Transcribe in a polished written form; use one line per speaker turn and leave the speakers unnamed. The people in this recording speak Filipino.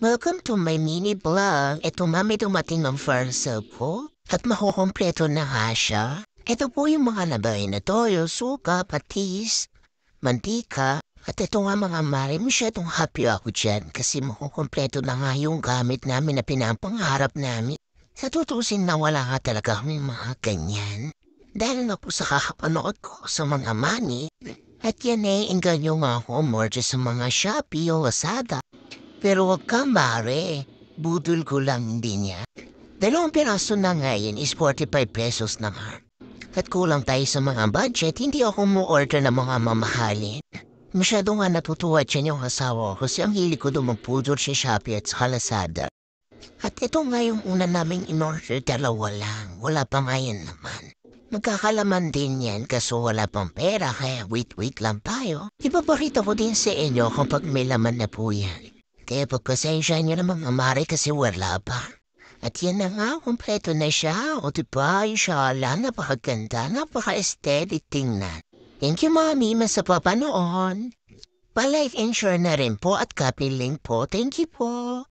Welcome to my mini vlog. Ito mami dumating ng parcel ko at makukompleto na nga siya. Ito po yung mga labahin na toyo, suka, patis, mantika. At ito nga mga mari, masyadong happy ako dyan kasi makukompleto na nga yung gamit namin na pinapangarap namin. Sa tutusin na wala nga talaga kami mga ganyan. Dahil na po sa kakapanood ko sa mga money, at yan eh, inganyo nga ako umorder sa mga Shopee o Lazada. Pero wag ka mare, budol ko lang din niya. Dalawang piraso na ngayon is 45 pesos naman. At kulang tayo sa mga budget, hindi ako mo-order ng mga mamahalin. Masyado nga natutuwa dyan yung asawa ko kasi ang hili ko dumagpudol sa Shopee at sa Lazada. At ito nga yung una naming in-order, dalawa lang. Wala pa ngayon naman. Magkakalaman din yan kaso wala pang pera kaya wait lang tayo. Ipaparita ko din sa inyo kapag may laman na po yan. Kaya pagpasensya niyo na mga mare kasi wala pa. At yan na nga, kompleto na siya. O diba, inshallah, napakaganda, napaka-aesthetic tingnan. Thank you, Mami, sa papanoon. Pa-like and share na rin po at copy link po. Thank you po.